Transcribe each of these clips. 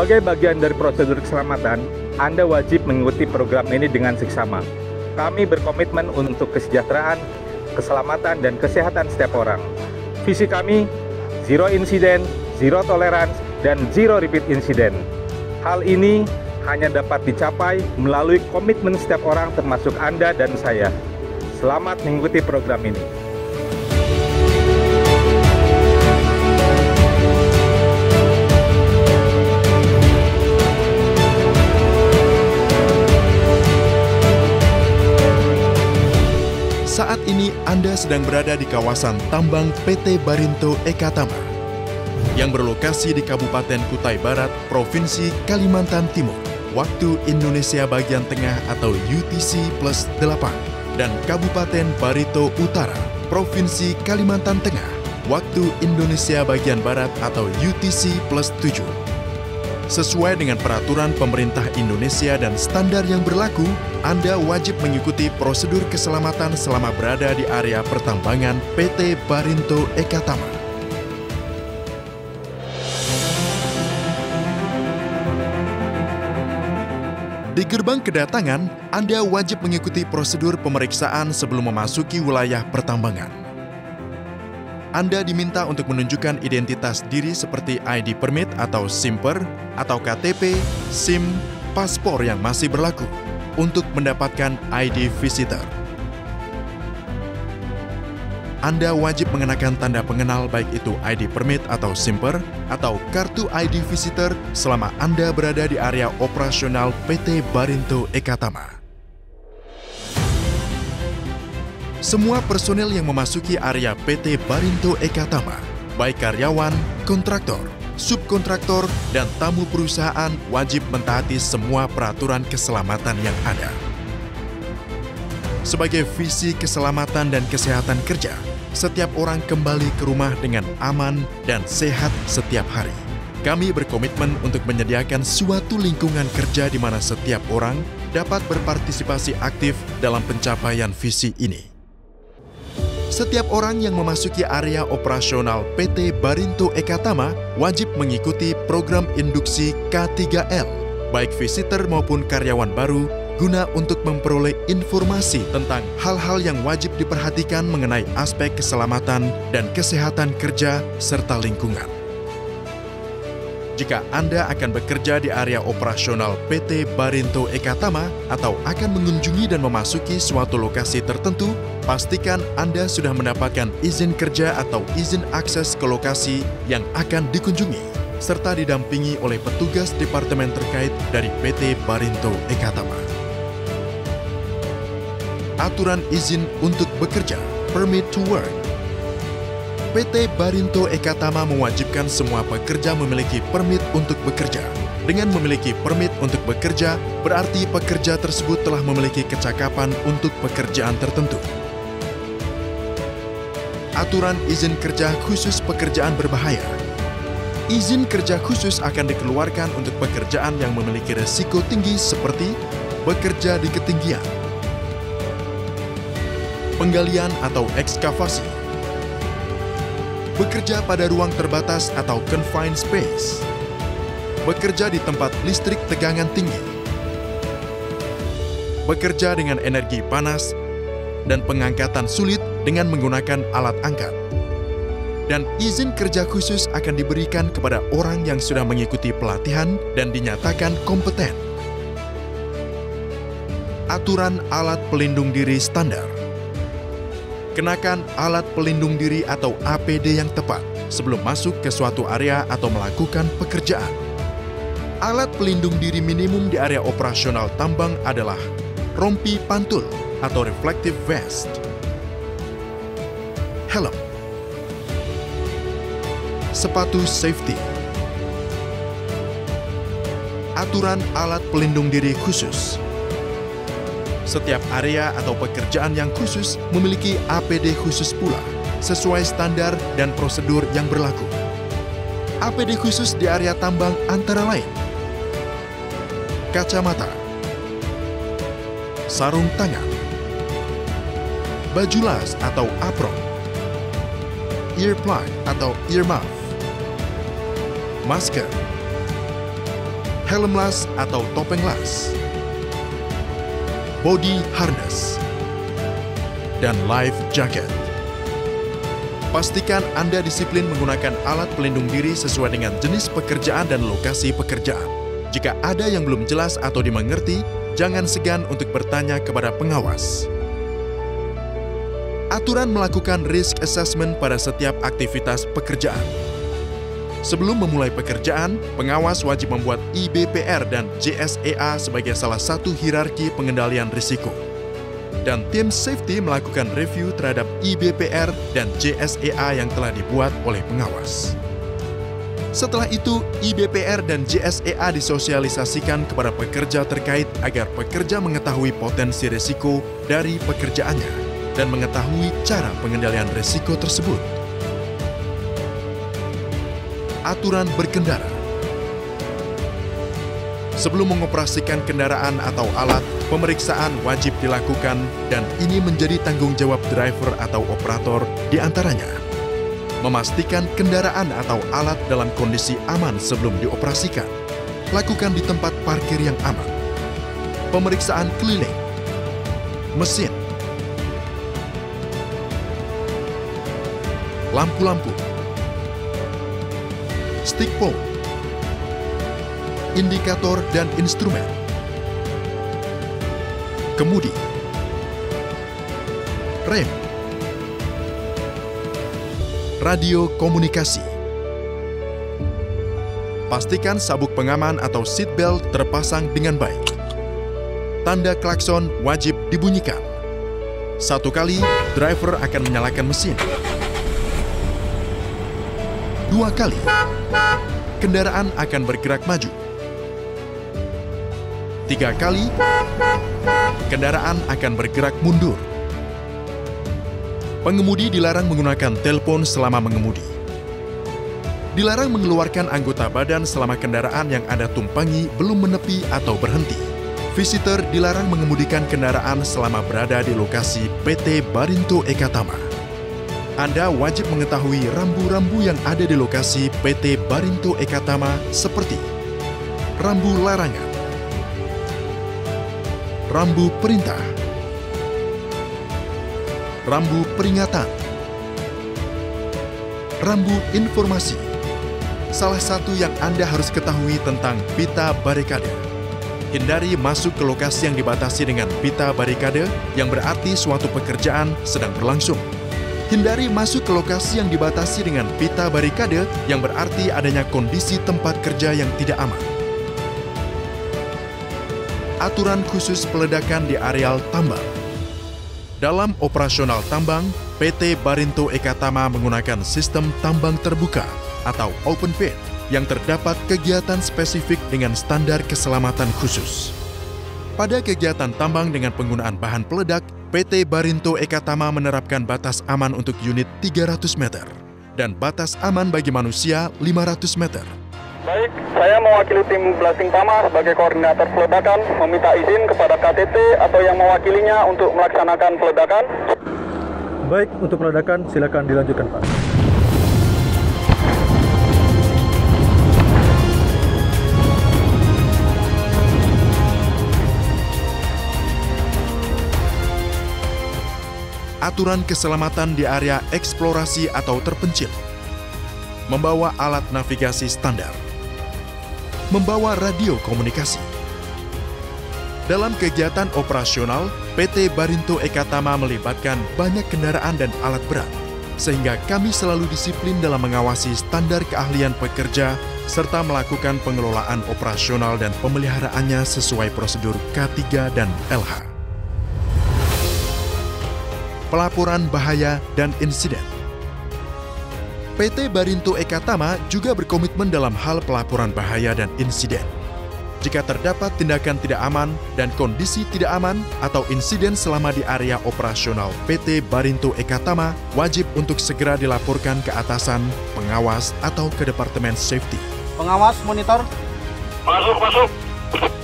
Sebagai bagian dari prosedur keselamatan, Anda wajib mengikuti program ini dengan seksama. Kami berkomitmen untuk kesejahteraan, keselamatan, dan kesehatan setiap orang. Visi kami, zero incident, zero tolerance, dan zero repeat incident. Hal ini hanya dapat dicapai melalui komitmen setiap orang termasuk Anda dan saya. Selamat mengikuti program ini. Saat ini Anda sedang berada di kawasan tambang PT Barinto Ekatama yang berlokasi di Kabupaten Kutai Barat, Provinsi Kalimantan Timur, waktu Indonesia bagian tengah atau UTC+8, dan Kabupaten Barito Utara, Provinsi Kalimantan Tengah, waktu Indonesia bagian barat atau UTC+7. Sesuai dengan peraturan pemerintah Indonesia dan standar yang berlaku, Anda wajib mengikuti prosedur keselamatan selama berada di area pertambangan PT Barinto Ekatama. Di gerbang kedatangan, Anda wajib mengikuti prosedur pemeriksaan sebelum memasuki wilayah pertambangan. Anda diminta untuk menunjukkan identitas diri seperti ID permit atau SIMper, atau KTP, SIM, paspor yang masih berlaku untuk mendapatkan ID visitor. Anda wajib mengenakan tanda pengenal baik itu ID permit atau SIMper atau kartu ID visitor selama Anda berada di area operasional PT Barinto Ekatama. Semua personel yang memasuki area PT Barinto Ekatama, baik karyawan, kontraktor, subkontraktor, dan tamu perusahaan wajib mentaati semua peraturan keselamatan yang ada. Sebagai visi keselamatan dan kesehatan kerja, setiap orang kembali ke rumah dengan aman dan sehat setiap hari. Kami berkomitmen untuk menyediakan suatu lingkungan kerja di mana setiap orang dapat berpartisipasi aktif dalam pencapaian visi ini. Setiap orang yang memasuki area operasional PT Barinto Ekatama wajib mengikuti program induksi K3L, baik visitor maupun karyawan baru, guna untuk memperoleh informasi tentang hal-hal yang wajib diperhatikan mengenai aspek keselamatan dan kesehatan kerja serta lingkungan. Jika Anda akan bekerja di area operasional PT Barinto Ekatama atau akan mengunjungi dan memasuki suatu lokasi tertentu, pastikan Anda sudah mendapatkan izin kerja atau izin akses ke lokasi yang akan dikunjungi, serta didampingi oleh petugas departemen terkait dari PT Barinto Ekatama. Aturan izin untuk bekerja, permit to work. PT Barinto Ekatama mewajibkan semua pekerja memiliki permit untuk bekerja. Dengan memiliki permit untuk bekerja, berarti pekerja tersebut telah memiliki kecakapan untuk pekerjaan tertentu. Aturan izin kerja khusus pekerjaan berbahaya. Izin kerja khusus akan dikeluarkan untuk pekerjaan yang memiliki risiko tinggi seperti bekerja di ketinggian, penggalian atau ekskavasi, bekerja pada ruang terbatas atau confined space, bekerja di tempat listrik tegangan tinggi, bekerja dengan energi panas, dan pengangkatan sulit dengan menggunakan alat angkat. Dan izin kerja khusus akan diberikan kepada orang yang sudah mengikuti pelatihan dan dinyatakan kompeten. Aturan alat pelindung diri standar. Kenakan alat pelindung diri atau APD yang tepat sebelum masuk ke suatu area atau melakukan pekerjaan. Alat pelindung diri minimum di area operasional tambang adalah rompi pantul atau reflective vest, helm, sepatu safety. Aturan alat pelindung diri khusus. Setiap area atau pekerjaan yang khusus memiliki APD khusus pula, sesuai standar dan prosedur yang berlaku. APD khusus di area tambang antara lain: kacamata, sarung tangan, baju las atau apron, earplug atau earmuff, masker, helm las atau topeng las, body harness, dan life jacket. Pastikan Anda disiplin menggunakan alat pelindung diri sesuai dengan jenis pekerjaan dan lokasi pekerjaan. Jika ada yang belum jelas atau dimengerti, jangan segan untuk bertanya kepada pengawas. Aturan melakukan risk assessment pada setiap aktivitas pekerjaan. Sebelum memulai pekerjaan, pengawas wajib membuat IBPR dan JSEA sebagai salah satu hierarki pengendalian risiko. Dan tim safety melakukan review terhadap IBPR dan JSEA yang telah dibuat oleh pengawas. Setelah itu, IBPR dan JSEA disosialisasikan kepada pekerja terkait agar pekerja mengetahui potensi risiko dari pekerjaannya dan mengetahui cara pengendalian risiko tersebut. Aturan berkendara. Sebelum mengoperasikan kendaraan atau alat, pemeriksaan wajib dilakukan dan ini menjadi tanggung jawab driver atau operator di antaranya. Memastikan kendaraan atau alat dalam kondisi aman sebelum dioperasikan. Lakukan di tempat parkir yang aman. Pemeriksaan keliling, mesin, lampu-lampu, stick pole, indikator dan instrumen, kemudi, rem, radio komunikasi. Pastikan sabuk pengaman atau seat belt terpasang dengan baik. Tanda klakson wajib dibunyikan. 1 kali, driver akan menyalakan mesin. 2 kali, kendaraan akan bergerak maju. 3 kali, kendaraan akan bergerak mundur. Pengemudi dilarang menggunakan telepon selama mengemudi. Dilarang mengeluarkan anggota badan selama kendaraan yang Anda tumpangi belum menepi atau berhenti. Visitor dilarang mengemudikan kendaraan selama berada di lokasi PT Barinto Eka Tama. Anda wajib mengetahui rambu-rambu yang ada di lokasi PT Barinto Eka Tama seperti rambu larangan, rambu perintah, rambu peringatan, rambu informasi. Salah satu yang Anda harus ketahui tentang pita barikade. Hindari masuk ke lokasi yang dibatasi dengan pita barikade yang berarti suatu pekerjaan sedang berlangsung. Hindari masuk ke lokasi yang dibatasi dengan pita barikade yang berarti adanya kondisi tempat kerja yang tidak aman. Aturan khusus peledakan di areal tambang. Dalam operasional tambang, PT Barinto Eka Tama menggunakan sistem tambang terbuka atau open pit yang terdapat kegiatan spesifik dengan standar keselamatan khusus. Pada kegiatan tambang dengan penggunaan bahan peledak, PT Barinto Eka Tama menerapkan batas aman untuk unit 300 meter dan batas aman bagi manusia 500 meter. Baik, saya mewakili tim Blasting Tama sebagai koordinator peledakan, meminta izin kepada KTT atau yang mewakilinya untuk melaksanakan peledakan. Baik, untuk peledakan silakan dilanjutkan, Pak. Aturan keselamatan di area eksplorasi atau terpencil. Membawa alat navigasi standar. Membawa radio komunikasi. Dalam kegiatan operasional, PT Barinto Eka Tama melibatkan banyak kendaraan dan alat berat, sehingga kami selalu disiplin dalam mengawasi standar keahlian pekerja serta melakukan pengelolaan operasional dan pemeliharaannya sesuai prosedur K3 dan LH. Pelaporan bahaya dan insiden. PT Barinto Eka Tama juga berkomitmen dalam hal pelaporan bahaya dan insiden. Jika terdapat tindakan tidak aman dan kondisi tidak aman atau insiden selama di area operasional PT Barinto Eka Tama, wajib untuk segera dilaporkan ke atasan, pengawas, atau ke Departemen Safety. Pengawas monitor. Masuk.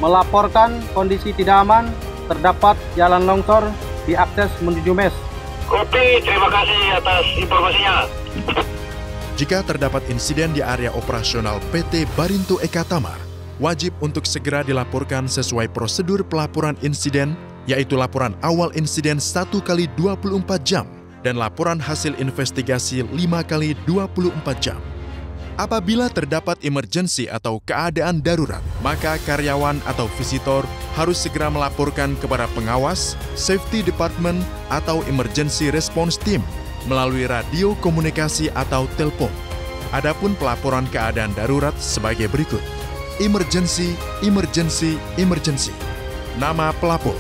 Melaporkan kondisi tidak aman, terdapat jalan longsor di akses menuju mes. Kopi, terima kasih atas informasinya. Jika terdapat insiden di area operasional PT Barinto Eka Tama, wajib untuk segera dilaporkan sesuai prosedur pelaporan insiden, yaitu laporan awal insiden 1 kali 24 jam dan laporan hasil investigasi 5 kali 24 jam. Apabila terdapat emergensi atau keadaan darurat, maka karyawan atau visitor harus segera melaporkan kepada pengawas, safety department, atau emergency response team melalui radio komunikasi atau telepon. Adapun pelaporan keadaan darurat sebagai berikut. Emergency, emergency, emergency. Nama pelapor,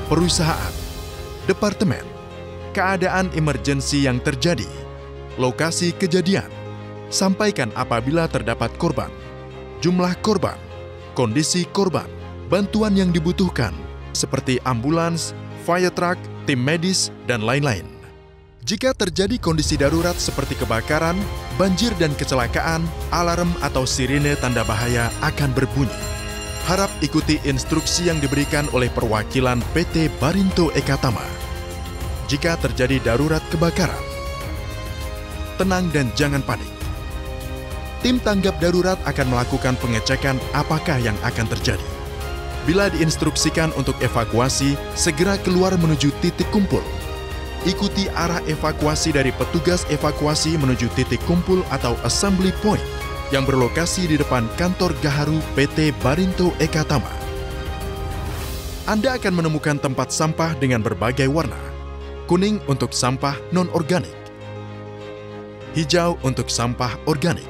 perusahaan, departemen, keadaan emergensi yang terjadi, lokasi kejadian, sampaikan apabila terdapat korban, jumlah korban, kondisi korban, bantuan yang dibutuhkan, seperti ambulans, fire truck, tim medis, dan lain-lain. Jika terjadi kondisi darurat seperti kebakaran, banjir dan kecelakaan, alarm atau sirine tanda bahaya akan berbunyi. Harap ikuti instruksi yang diberikan oleh perwakilan PT Barinto Ekatama. Jika terjadi darurat kebakaran, tenang dan jangan panik. Tim tanggap darurat akan melakukan pengecekan apakah yang akan terjadi. Bila diinstruksikan untuk evakuasi, segera keluar menuju titik kumpul. Ikuti arah evakuasi dari petugas evakuasi menuju titik kumpul atau assembly point yang berlokasi di depan kantor Gaharu PT Barinto Ekatama. Anda akan menemukan tempat sampah dengan berbagai warna. Kuning untuk sampah non-organik, hijau untuk sampah organik,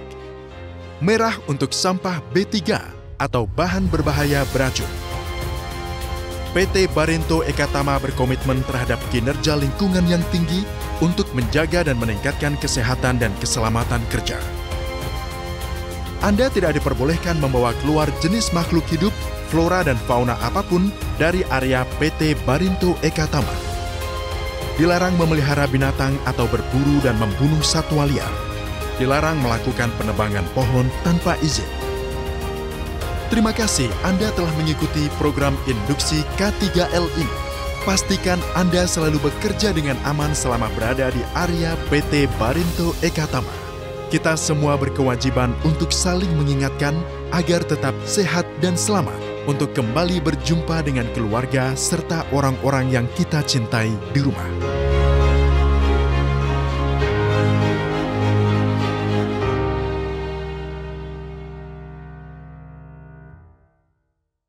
merah untuk sampah B3 atau bahan berbahaya beracun. PT Barinto Ekatama berkomitmen terhadap kinerja lingkungan yang tinggi untuk menjaga dan meningkatkan kesehatan dan keselamatan kerja. Anda tidak diperbolehkan membawa keluar jenis makhluk hidup, flora dan fauna apapun dari area PT Barinto Ekatama. Dilarang memelihara binatang atau berburu dan membunuh satwa liar. Dilarang melakukan penebangan pohon tanpa izin. Terima kasih Anda telah mengikuti program induksi K3L ini. Pastikan Anda selalu bekerja dengan aman selama berada di area PT Barinto Ekatama. Kita semua berkewajiban untuk saling mengingatkan agar tetap sehat dan selamat untuk kembali berjumpa dengan keluarga serta orang-orang yang kita cintai di rumah.